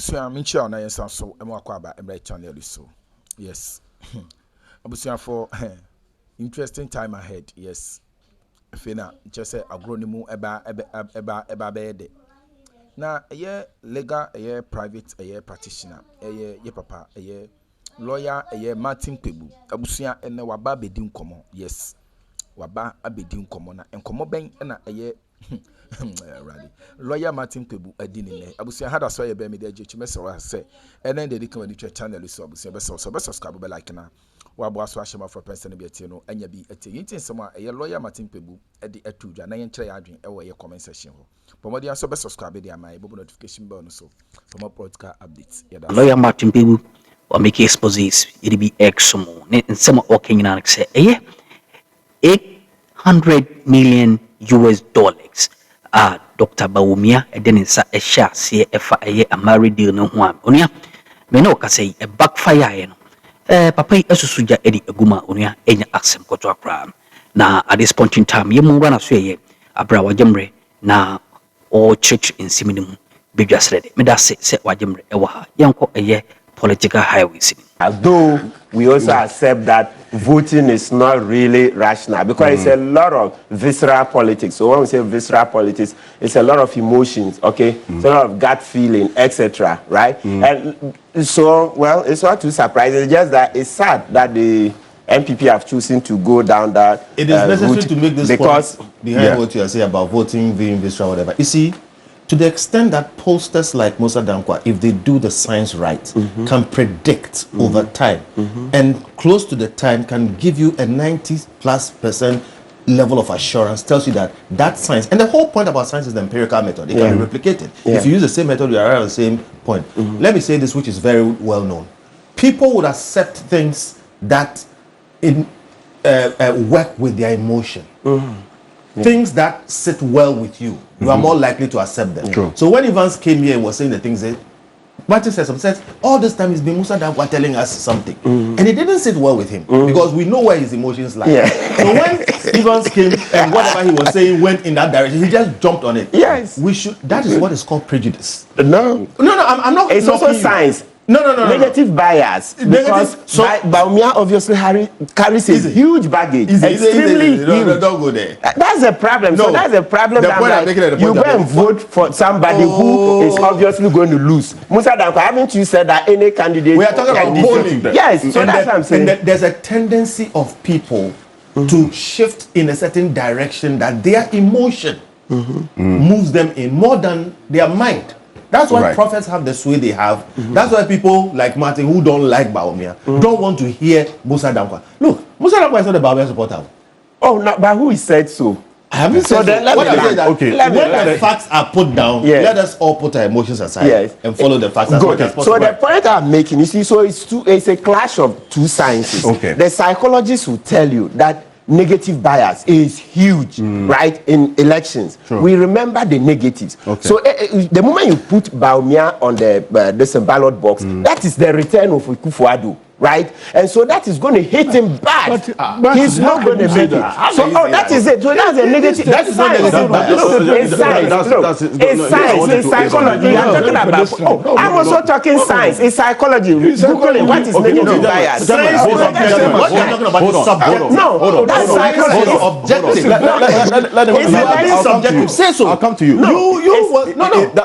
Abusia minchi na yensa so emo akwa ba emre channel so. Yes. Abusia for interesting time ahead. Yes. Fena just say agronimu eba be na legal private practitioner ye papa lawyer Martin Pebu abusia ene waba bedi nkomo. Yes. Waba abedi nkomo na nkomo ben na really. Lawyer Martin Pebu adinine abusia hada so ye be me de jechi mesewa say enen de dikama di channel so abusia be subscribe be like na wabo aso ahema for person be tie no anya bi atie yin nsem a lawyer Martin Pebu e de atudwa na yen kire ya adwen e wo ye comment section ho pomodi aso be subscribe de amai bobo notification bell no so for more podcast updates lawyer Martin Pebu wa make exposes it be exmo nsem o kenyina say 800 million US dollars. Dr. Bawumia edenisa esha se efa AMari deal no ho am onua me no ka say e backfire no papa yi asusuja edi aguma onua enya access koto akra na at this point in time ye munwa na so ye abra wajemre na o church in siminim bedwasrede me da se wajemre e wa ha yenko political highways. Although we also accept that voting is not really rational because it's a lot of visceral politics. So when we say visceral politics, it's a lot of emotions, okay? It's a lot of gut feeling, etc. Right? And so, well, it's not too surprising. It's just that it's sad that the MPP have chosen to go down that. It is necessary to make this because point behind what you are saying about voting, being visceral, whatever. You see, to the extent that pollsters like Musa Dankwa, if they do the science right, can predict over time, and close to the time can give you a 90+% level of assurance, tells you that that science, and the whole point about science is the empirical method. It can be replicated. If you use the same method, you arrive at the same point. Let me say this, which is very well known. People would accept things that work with their emotion. Things that sit well with you, you are more likely to accept them. True. So when Evans came here and was saying the things that Martin says, all this time it's been Musa Dankwa telling us something. And it didn't sit well with him because we know where his emotions lie. So when Evans came and whatever he was saying went in that direction, he just jumped on it. Yes. We should, that is what is called prejudice. No, I'm not. It's also science. No. Negative bias. Because Bawumia obviously carries a huge baggage. Extremely huge. Don't go there. That's the problem. No. So that's the problem. The point I'm making at the you point go and vote for somebody who is obviously going to lose. Musa Dankwa, haven't you said that any candidate? We are talking about polling. Yes, so that's what I'm saying. And there's a tendency of people to shift in a certain direction that their emotion moves them in more than their mind. That's why prophets have the sway they have. That's why people like Martin, who don't like Bawumia, don't want to hear Musa Dankwa. Look, Musa Dankwa is not a Bawumia supporter. Oh, no, but who said so? I haven't said then so. When the facts are put down, let us all put our emotions aside and follow the facts as much as possible. So the point I'm making, you see, so it's a clash of two sciences. The psychologists will tell you that negative bias is huge, right, in elections. We remember the negatives. So the moment you put Bawumia on the ballot box, that is the return of Kufuor, right? And so that is going to hit him bad. But he's not going to make it. So that is it. So that's a negative. That is not negative bias. It's science. It's psychology. I'm talking about. I'm also talking science. It's psychology. Googling what is negative bias. No, that's psychology. It's subjective. Say so. I'll come to you.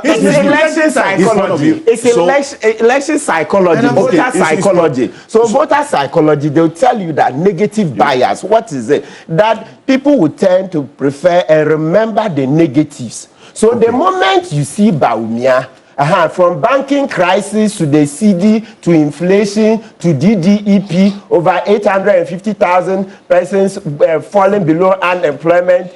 It's election psychology. It's election psychology. Voter psychology. So voter psychology, they'll tell you that negative bias, what is it? That people will tend to prefer and remember the negatives. So the moment you see Bawumia, from banking crisis to the CD to inflation to DDEP, over 850,000 persons falling below unemployment,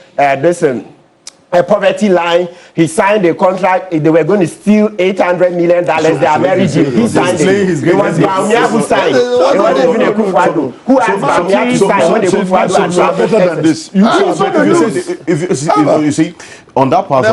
a poverty line. He signed a contract. They were going to steal $800 million. The AMari deal. He signed it. It was Bawumia who signed. It wasn't even a Kufuor. Who asked Bawumia to sign when the Kufuor had better than this. You see, on that part,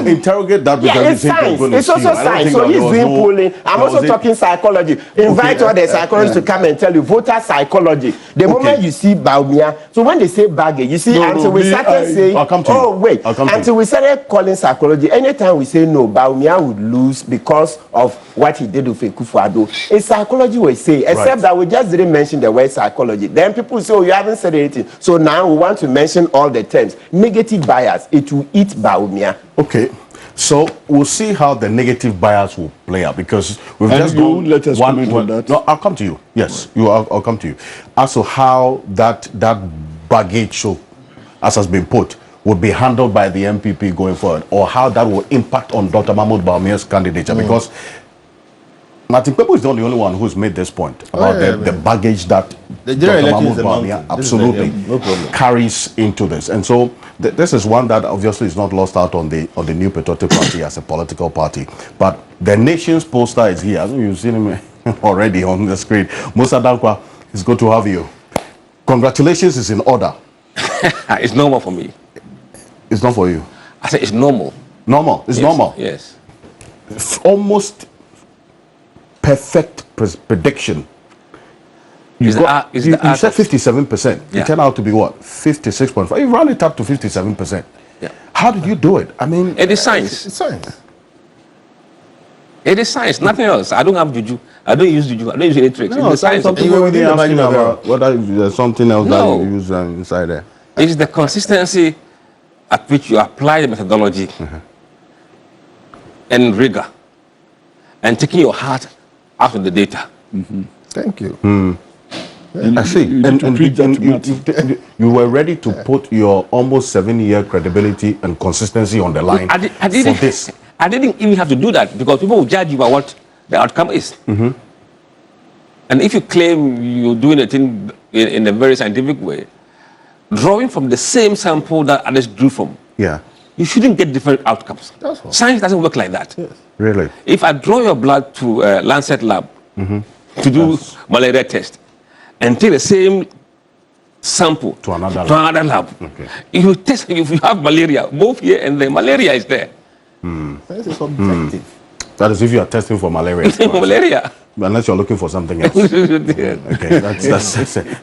interrogate that because it's science. It's also science. So he's doing polling. I'm also talking psychology. Invite all the psychologists to come and tell you voter psychology. The moment you see Bawumia, so when they say baggage, you see until we started saying, until we started calling psychology. Anytime we say no, Bawumia would lose because of what he did with Kufuor. It's psychology we say, except that we just didn't mention the word psychology. Then people say, oh, you haven't said anything. So now we want to mention all the terms. Negative bias, it will eat Bawumia. Okay, so we'll see how the negative bias will play out because we've and just gone let us comment on that. No, I'll come to you. Yes, I'll come to you. As to how that baggage show, as has been put, will be handled by the MPP going forward, or how that will impact on Dr. Mahmoud Bawumia's candidature, because Martin Kpebu is not the only one who's made this point about the baggage that Dr. Mahmoud Bawumia absolutely carries into this. And so this is one that obviously is not lost out on the New Patriotic Party as a political party. But the nation's poster is here. I think you've seen him already on the screen. Musa Dankwa, it's good to have you. Congratulations is in order. It's normal for me. It's not for you. I said it's normal. Normal? It's normal? Yes. Almost perfect prediction. You said 57%. Yeah. It turned out to be what? 56.5. You round it up to 57%. Yeah. How did you do it? I mean, it is science. It's science. It is science, nothing else. I don't have juju. I don't use juju. I don't use any tricks. No, it's science. Something about whether there's something else that you use inside there. It is the consistency at which you apply the methodology and rigor and taking your heart out of the data. Thank you. I see. You were ready to put your almost 7-year credibility and consistency on the line for this. I didn't even have to do that because people will judge you by what the outcome is. And if you claim you're doing a thing in a very scientific way, drawing from the same sample that others drew from, you shouldn't get different outcomes. Science doesn't work like that. Yes. Really? If I draw your blood to a Lancet lab to do malaria test and take the same sample to another lab, you test if you have malaria, both here and there, malaria is there. That is objective. That is if you are testing for malaria. Malaria. Unless you're looking for something else. Okay,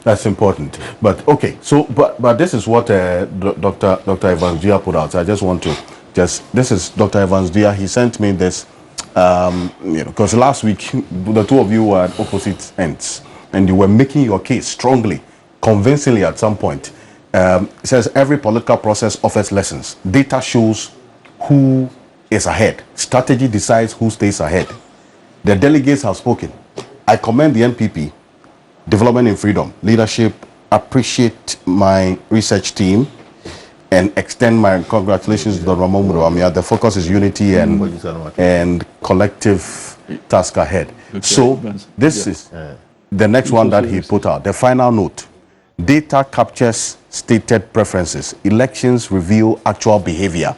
that's important. But okay, so but this is what Dr. Evans Dia put out. So I just want to this is Dr. Evans Dia. He sent me this because last week the two of you were at opposite ends and you were making your case strongly, convincingly at some point. It says every political process offers lessons. Data shows who is ahead. Strategy decides who stays ahead. The delegates have spoken. I commend the NPP, Development in Freedom, Leadership, appreciate my research team, and extend my congratulations to Dr. Mahmoud Bawumia. The focus is unity and collective task ahead. So this is the next one that he put out. The final note. Data captures stated preferences. Elections reveal actual behavior.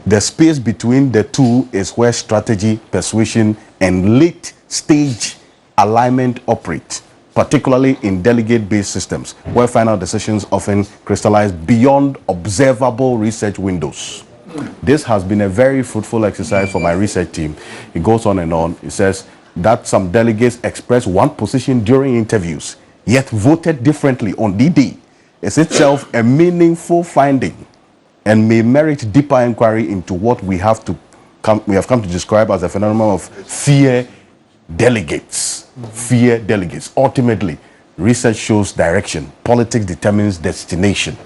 The space between the two is where strategy, persuasion, and late-stage alignment operate, particularly in delegate-based systems, where final decisions often crystallize beyond observable research windows. This has been a very fruitful exercise for my research team. It goes on and on. It says that some delegates expressed one position during interviews, yet voted differently on D-Day. Is itself a meaningful finding and may merit deeper inquiry into what we have come to describe as a phenomenon of fear delegates. Fear delegates. Ultimately, research shows direction. Politics determines destination.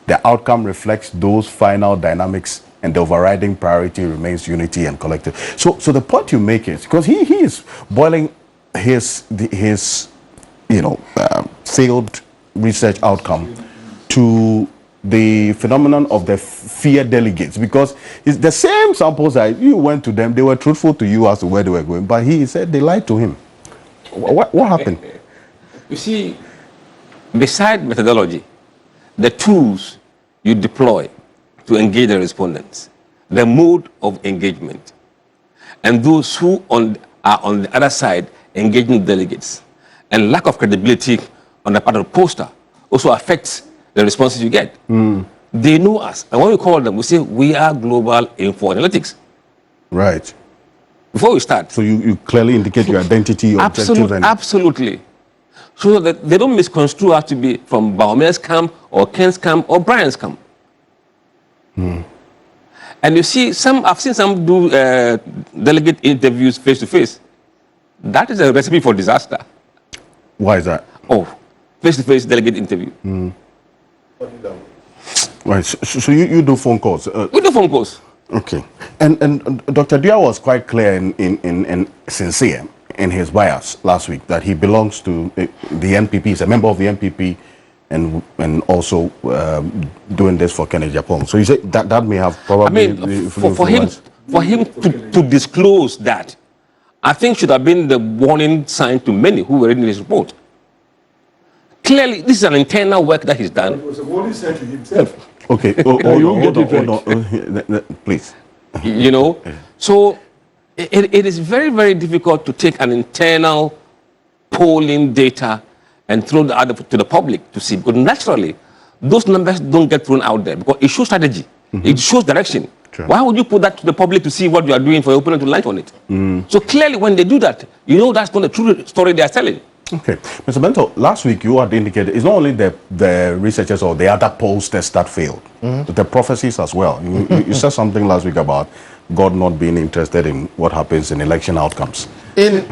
The outcome reflects those final dynamics, and the overriding priority remains unity and collective. So the point you make is because he is boiling his failed research outcome to the phenomenon of the fear delegates, because it's the same samples that you went to them, they were truthful to you as to where they were going, but he said they lied to him. What happened? You see, beside methodology, the tools you deploy to engage the respondents, the mode of engagement, and those who are on the other side engaging delegates, and lack of credibility on the part of the poster also affects the responses you get. They know us. And when we call them, we say, we are Global Info Analytics. Right. Before we start. So you clearly indicate your identity, your objective. Absolutely. So that they don't misconstrue us to be from Bawumia's camp or Ken's camp or Brian's camp. And you see, I've seen some do delegate interviews face to face. That is a recipe for disaster. Why is that? Oh, face to face delegate interview. Right. So you do phone calls. We do phone calls. Okay. And Dr. Dia was quite clear and sincere in his bias last week that he belongs to the NPP. He's a member of the NPP. And also doing this for Kennedy Japan. So you say that may have probably. I mean, for him to disclose that, I think should have been the warning sign to many who were reading his report. Clearly, this is an internal work that he's done. It was a warning sign to himself. Okay, hold on, please. You know, so it is very, very difficult to take an internal polling data and throw the other to the public to see. Because naturally, those numbers don't get thrown out there because it shows strategy. It shows direction. Sure. Why would you put that to the public to see what you are doing for your opponent to launch on it? So clearly, when they do that, you know that's not the true story they are telling. Okay. Mr. Bento, last week you had indicated it's not only the researchers or the other pollsters that failed, but the prophecies as well. You said something last week about God not being interested in what happens in election outcomes. In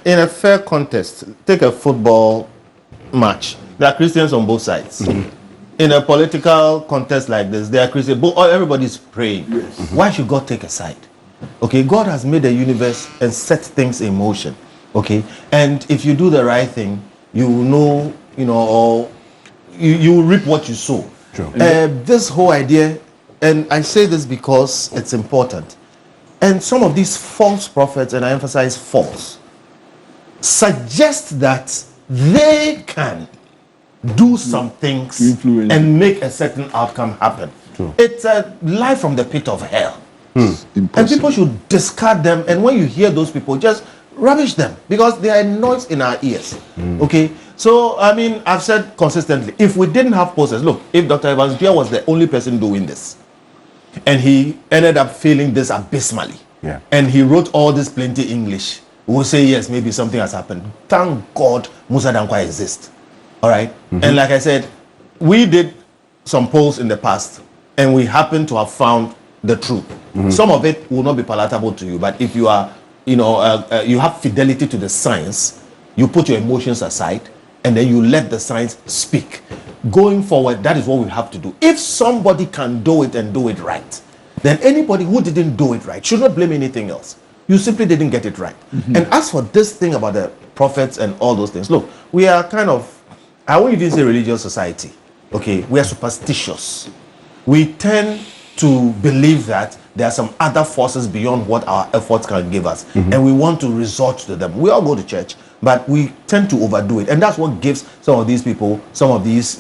a fair contest, take a football match. There are Christians on both sides. In a political contest like this, there are Christians. Everybody's praying. Why should God take a side? Okay, God has made the universe and set things in motion. Okay, and if you do the right thing, you will know, or you will reap what you sow. Sure. This whole idea, and I say this because it's important, and some of these false prophets, and I emphasize false, suggest that they can do some things and make a certain outcome happen. True. It's a lie from the pit of hell. And people should discard them, and when you hear those people, just rubbish them because they are a noise in our ears. Okay, so I mean, I've said consistently, if we didn't have posters, look, if Dr. Evans Dia was the only person doing this and he ended up failing this abysmally, and he wrote all this plenty English, we'll say yes, maybe something has happened. Thank God Musa Dankwa exists. All right, and like I said, we did some polls in the past and we happen to have found the truth. Some of it will not be palatable to you, but if you are you have fidelity to the science, you put your emotions aside, and then you let the science speak. Going forward, that is what we have to do. If somebody can do it and do it right, then anybody who didn't do it right should not blame anything else. You simply didn't get it right. And as for this thing about the prophets and all those things, look, we are kind of, I won't even say religious society. Okay, we are superstitious. We tend to believe that there are some other forces beyond what our efforts can give us, and we want to resort to them. We all go to church, but we tend to overdo it, and that's what gives some of these people some of these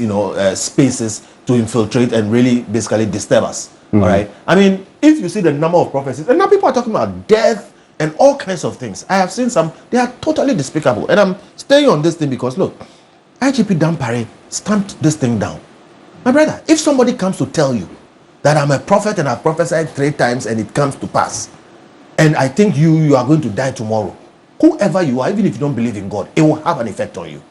spaces to infiltrate and really basically disturb us. All right, I mean, if you see the number of prophecies, and now people are talking about death and all kinds of things. I have seen some; they are totally despicable, and I'm staying on this thing because look, IGP Dampare stamped this thing down. My brother, if somebody comes to tell you that I'm a prophet and I've prophesied 3 times and it comes to pass, and I think you are going to die tomorrow, whoever you are, even if you don't believe in God, it will have an effect on you.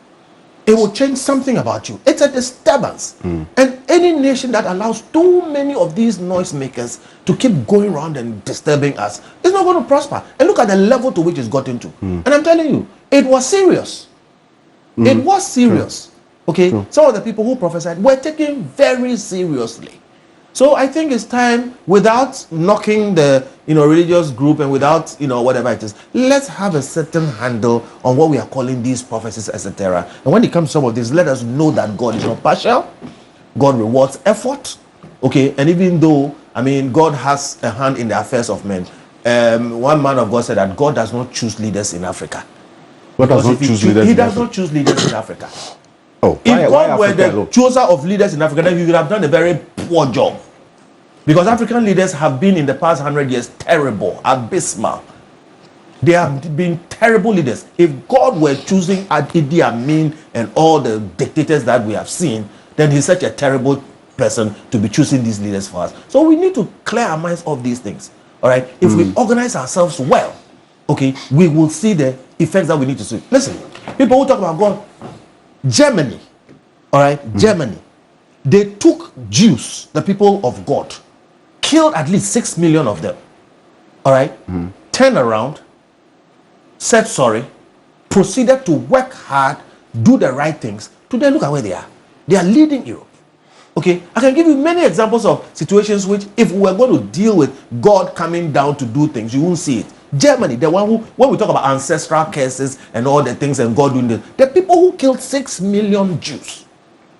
It will change something about you. It's a disturbance. And any nation that allows too many of these noisemakers to keep going around and disturbing us is not going to prosper. And look at the level to which it's gotten to. And I'm telling you, it was serious. It was serious. True. Okay, True. Some of the people who prophesied were taken very seriously. So I think it's time, without knocking the religious group and without whatever it is, let's have a certain handle on what we are calling these prophecies, etc. And when it comes to some of this, let us know that God is not partial. God rewards effort. Okay, and even though God has a hand in the affairs of men, one man of God said that God does not choose leaders in Africa. He does not choose leaders in Africa. Oh, if God were the chooser of leaders in Africa, then he would have done a very poor job. Because African leaders have been in the past 100 years terrible, abysmal. They have been terrible leaders. If God were choosing Idi Amin and all the dictators that we have seen, then he's such a terrible person to be choosing these leaders for us. So we need to clear our minds of these things. All right. If we organize ourselves well, okay, we will see the effects that we need to see. Listen, people who talk about God, Germany, all right, Germany, they took Jews, the people of God, killed at least 6 million of them. All right, turned around, said sorry, proceeded to work hard, do the right things. Today, look at where they are. They are leading Europe. Okay, I can give you many examples of situations which, if we were going to deal with God coming down to do things, you won't see it. Germany, the one who, when we talk about ancestral curses and all the things and God doing this, the people who killed 6 million Jews,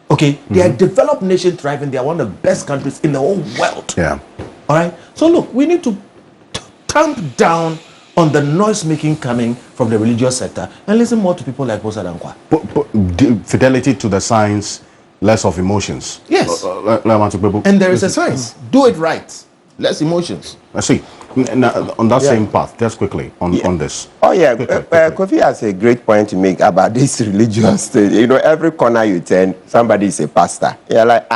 okay, they are a developed nation thriving. They are one of the best countries in the whole world. Yeah. All right. So look, we need to tamp down on the noise making coming from the religious sector and listen more to people like Bosa Dankwa. Fidelity to the science, less of emotions. Yes. And there is a science. Do it right. Less emotions. I see. Now, on that same path, just quickly on this. Oh yeah, Kofi has a great point to make about this religious thing. You know, every corner you turn, somebody is a pastor. You're like,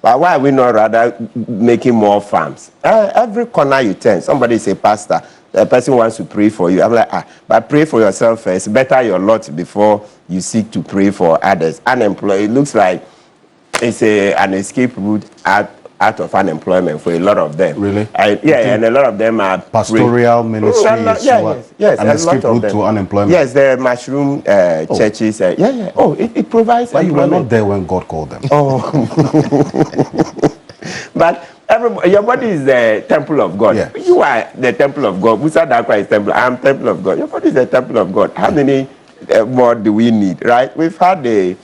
but why are we not rather making more farms? Every corner you turn, somebody is a pastor. The person wants to pray for you. I'm like, but pray for yourself first. Better your lot before you seek to pray for others. Unemployed, it looks like it's an escape route out of unemployment for a lot of them. Really? And a lot of them are pastoral ministry. Yes, an escape route to unemployment. Yes, the mushroom churches. It provides. But you were not there when God called them. But your body is the temple of God. Yeah. You are the temple of God. Musa Dakwa is temple. I am temple of God. Your body is the temple of God. How many more do we need? Right? We've had the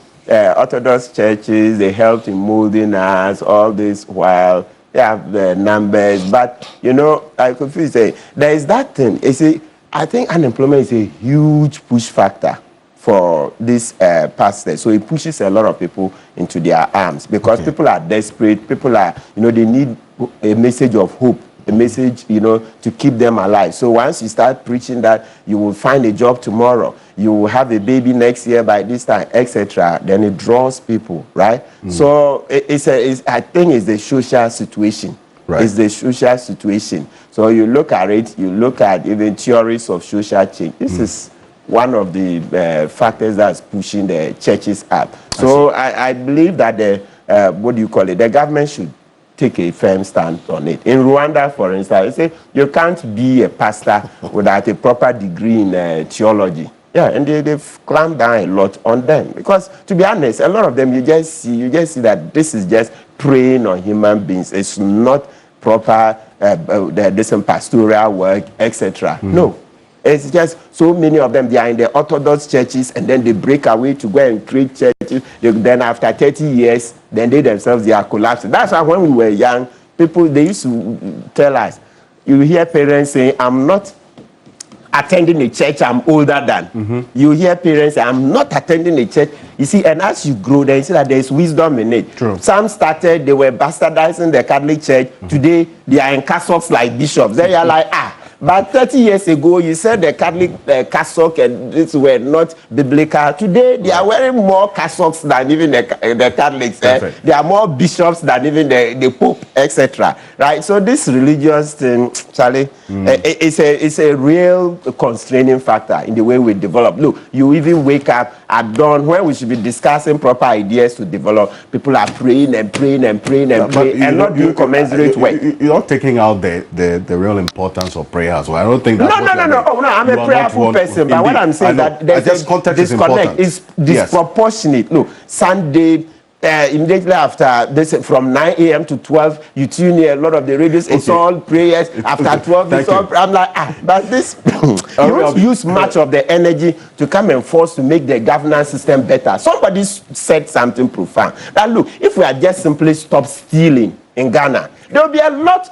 Orthodox churches, they helped in molding us all this while. They have the numbers, but you know, I could feel say there is that thing. You see, I think unemployment is a huge push factor for this pastors. So it pushes a lot of people into their arms because people are desperate. People are, they need a message of hope, a message, to keep them alive. So once you start preaching that you will find a job tomorrow, you will have a baby next year by this time, etc., then it draws people, right? So I think it's the social situation. Right. It's the social situation. So you look at it, you look at even theories of social change. This is one of the factors that's pushing the churches up. So I believe that the government should take a firm stand on it. In Rwanda, for instance, they say you can't be a pastor without a proper degree in theology. Yeah, and they've clamped down a lot on them because, to be honest, a lot of them you just see that this is just preying on human beings. It's not proper this pastoral work, etc. No, it's just so many of them. They are in the Orthodox churches, and then they break away to go and create churches. Then after 30 years, then they themselves they are collapsing. That's why when we were young, they used to tell us. You hear parents saying, "I'm not attending a church I'm older than." You hear parents say, "I'm not attending a church." You see, and as you grow, then you see that there's wisdom in it. True. Some started, they were bastardizing the Catholic Church. Today, they are in cassocks like bishops. Then you're like, but 30 years ago, you said the Catholic cassock and this were not biblical. Today, they are wearing more cassocks than even the Catholics. They are more bishops than even the Pope, etc. Right? So this religious thing, Charlie, it's a real constraining factor in the way we develop. Look, you even wake up at dawn when we should be discussing proper ideas to develop. People are praying and praying and praying and praying and not doing commensurate work. You're not taking out the real importance of prayer as well. I don't think that's No. I'm a prayerful person, but what I'm saying is that there's a disconnect. It's disproportionate. Yes. Look, Sunday, immediately after this, from 9 a.m. to 12, you tune in a lot of the radios. It's all prayers. After 12, it's all. I'm like, but this, you don't use much of the energy to come and force to make the governance system better. Somebody said something profound. That look, if we had just simply stopped stealing in Ghana, there will be a lot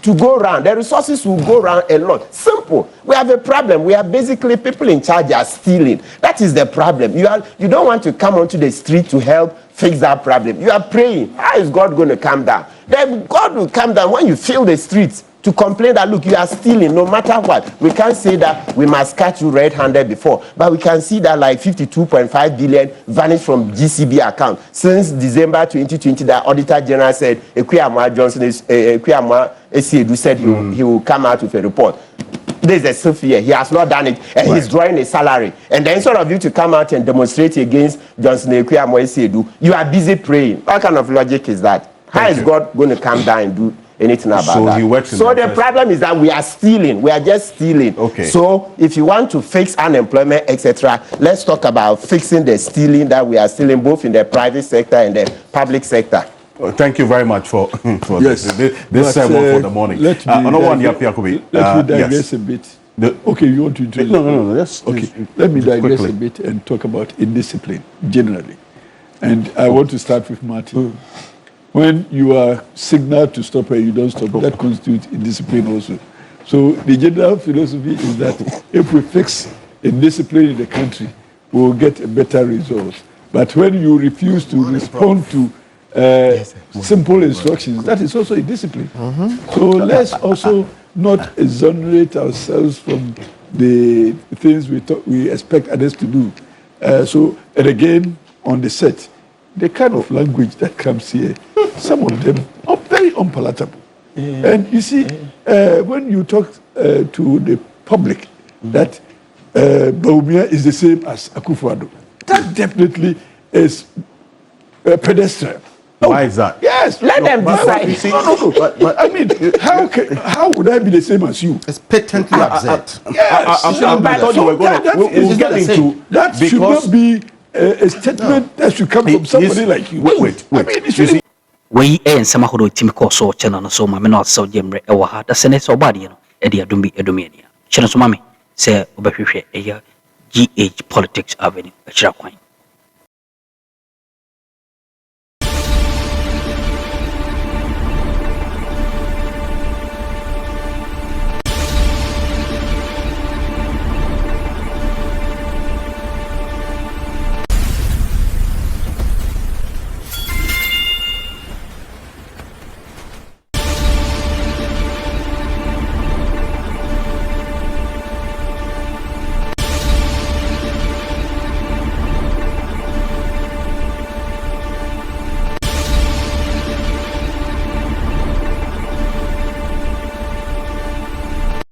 to go around. The resources will go around a lot. Simple. We have a problem. We are basically people in charge are stealing. That is the problem. You don't want to come onto the street to help fix that problem. You are praying. How is God going to come down? Then God will come down when you fill the streets to complain that, look, you are stealing no matter what. We can't say that we must catch you red-handed before, but we can see that like 52.5 billion vanished from GCB account since December 2020. The Auditor General said Akroma Johnson said he will come out with a report. This is a self-year. He has not done it, and he's drawing a salary. And then instead of you to come out and demonstrate against Johnson Akroma, you are busy praying. What kind of logic is that? How is God going to come down and do anything about that? So the problem is that we are stealing. We are just stealing. Okay. So if you want to fix unemployment, etc., let's talk about fixing the stealing that we are stealing both in the private sector and the public sector. Thank you very much for Yes. this sermon for the morning. Let me digress a bit. Okay, you want to do No. Yes. Okay, let me digress a bit and talk about indiscipline generally. And I want to start with Martin. When you are signaled to stop and you don't stop, that constitutes indiscipline also. So the general philosophy is that if we fix indiscipline in the country, we will get a better result. But when you refuse to respond to simple instructions, that is also a discipline. So let's also not exonerate ourselves from the things we expect others to do. And again, on the set, the kind of language that comes here, some of them are very unpalatable. And you see, when you talk to the public that Bawumia is the same as Akufo-Addo, that definitely is pedestrian. Why is that? Yes, let them decide. But I mean, how would I be the same as you? It's patently absurd. Yes, I thought you were going to. We'll get into that. Should not be a statement that should come from somebody like you. Wait. I mean, it should. We and some who team course or channel so my not so jemre ewa ha the senate or body no e dia dumbi edomedia channel so mami say obehwehwe e GH Politics Avenue a chira kwan